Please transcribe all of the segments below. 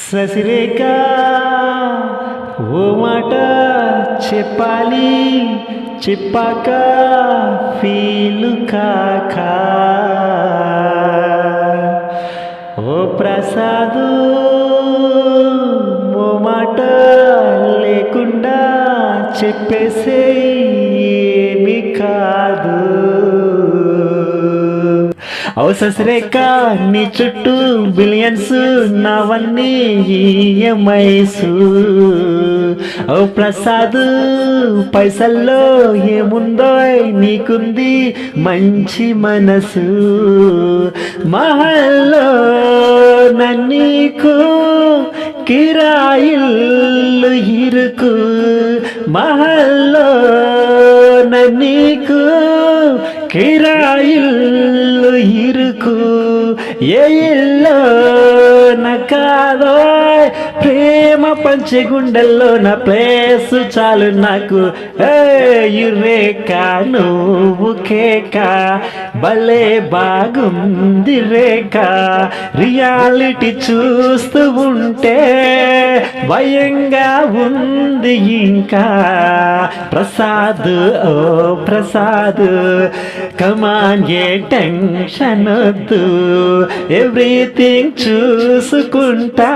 ససిరేఖ ఓ మాట చెప్పాలి, చెప్పాక ఫీలు కాక. ఓ ప్రసాదు ఓ మాట లేకుండా చెప్పేసే ఏమి కాదు. ఓ ససిరేఖ నీ చుట్టూ బిలియన్స్ నావన్నీ ఈఎంఐస్. ఓ ప్రసాద్ పైసల్లో ఏముందో నీకుంది మంచి మనసు. మహల్లో నన్నీకు కిరాయిల్లు ఇరుకు. మహల్లో నన్నీకు కిరాయిల్లు ఇరుకు. ఏ ఇల్లో నకాదో ప్రేమ పంచే గుండెల్లో నా ప్లేస్ చాలు నాకు. రేఖ నువ్వు కేక భలే బాగుంది రేఖ. రియాలిటీ చూస్తూ ఉంటే భయంగా ఉంది ఇంకా. ప్రసాద్ ఓ ప్రసాద్ కమాన్ ఏ టెన్షన్ వద్దు, ఎవ్రీథింగ్ చూసుకుంటా.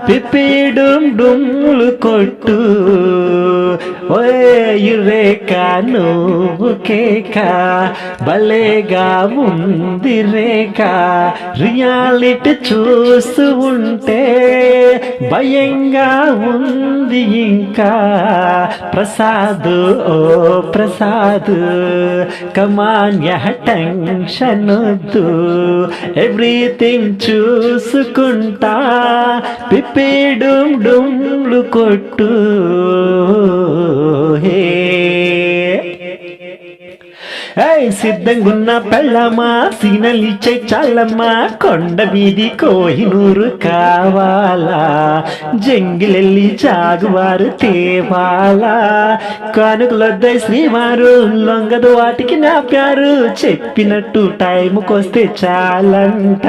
పిప్పిడుమ్ డుమ్లు కొట్టు. ఓయ్ రేఖ నువ్వు కేక భలేగా ఉంది రేఖ. రియాలిటీ చూస్తూ ఉంటే భయంగా ఉంది ఇంకా. ప్రసాద్ ఓ ప్రసాద్ కమాన్ యహ టెన్షన్ వద్దు, ఎవ్రీథింగ్ చూసుకుంటా. పిప్పిడుమ్ డుమ్లు కొట్టు. సిద్ధంగున్న పెళ్ళమ్మా సీనలిచ్చే చాలమ్మా. కొండ వీధి కోహినూరు కావాలా, జంగిలెల్లి జాగువారు తేవాలా. కానుకలొద్దై శ్రీవారు లొంగదు వాటికి నా ప్యారు. చెప్పినట్టు టైంకొస్తే చాలంట,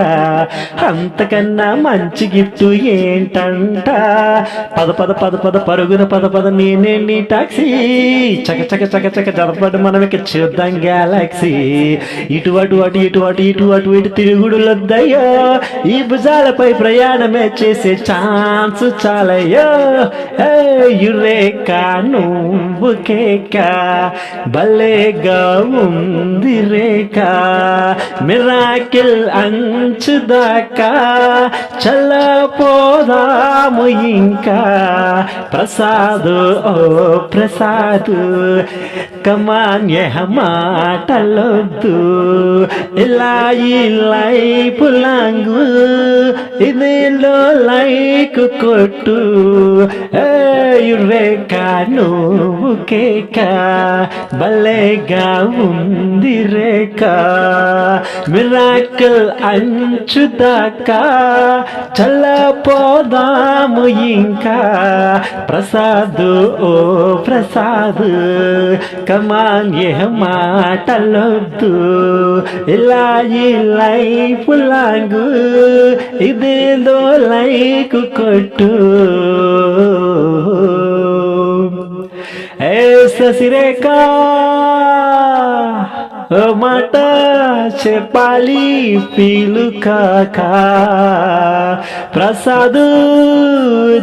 అంతకన్నా మంచి గిఫ్ట్ ఏంటంట. పద పద పద పద పరుగున పద పద నేనే నీ టాక్సీ. చక చక చక చక జరపడు మనం ఇక చూద్దాం గెలాక్సీ. ఇటు అటు అటు ఇటు అటు ఇటు అటు ఇటు తిరుగుడులొద్దయ్యో. ఈ భుజాలపై ప్రయాణమే చేసే ఛాన్స్ చాలయ్యో. రేఖ నువ్వు కేక భలేగా ఉంది రేఖ. మిరాకిల్ అంచు దాకా చల్లపోదాము ఇంకా. ప్రసాద్ ఓ ప్రసాద్ కమాన్ యహ మాటలొద్దు, ఇలా ఈ లైఫ్ లాంగు ఇదేలో లైక్ కొట్టు. రేఖ నువ్వు కేక భలేగా ఉంది రేఖ. మిరాకిల్ అంచు దాకా చల్లపోదాము ఇంకా. ప్రసాద్ ఓ ప్రసాద్ కమాన్ యహ మాటలొద్దు, ఇలా ఈ లైఫ్ లాంగు ఇదేదో లైక్ కొట్టు. ససిరేఖ ఓ మాట చెప్పాలి ఫీలు కాక. ప్రసాద్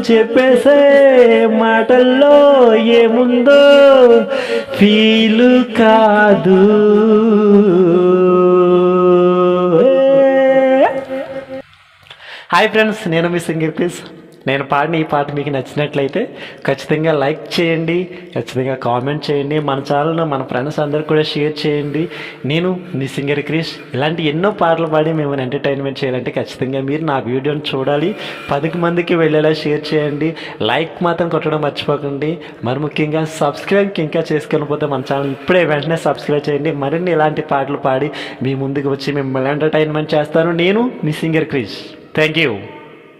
చెప్పేసే మాటల్లో ఏముందో ఫీలు కాదు. హాయ్ ఫ్రెండ్స్, నేను మీ సింగర్ ప్లీజ్. నేను పాడిన ఈ పాట మీకు నచ్చినట్లయితే ఖచ్చితంగా లైక్ చేయండి, ఖచ్చితంగా కామెంట్ చేయండి. మన ఛానల్ను మన ఫ్రెండ్స్ అందరు కూడా షేర్ చేయండి. నేను మీ సింగర్ క్రిష్. ఇలాంటి ఎన్నో పాటలు పాడి మిమ్మల్ని ఎంటర్టైన్మెంట్ చేయాలంటే ఖచ్చితంగా మీరు నా వీడియోని చూడాలి, 10 మందికి వెళ్ళేలా షేర్ చేయండి. లైక్ మాత్రం కొట్టడం మర్చిపోకండి. మరి ముఖ్యంగా సబ్స్క్రైబ్కి ఇంకా చేసుకెళ్ళిపోతే మన ఛానల్ ఇప్పుడే వెంటనే సబ్స్క్రైబ్ చేయండి. మరిన్ని ఇలాంటి పాటలు పాడి మీ ముందుకు వచ్చి మిమ్మల్ని ఎంటర్టైన్మెంట్ చేస్తాను. నేను మీ సింగర్ క్రిష్. Thank you.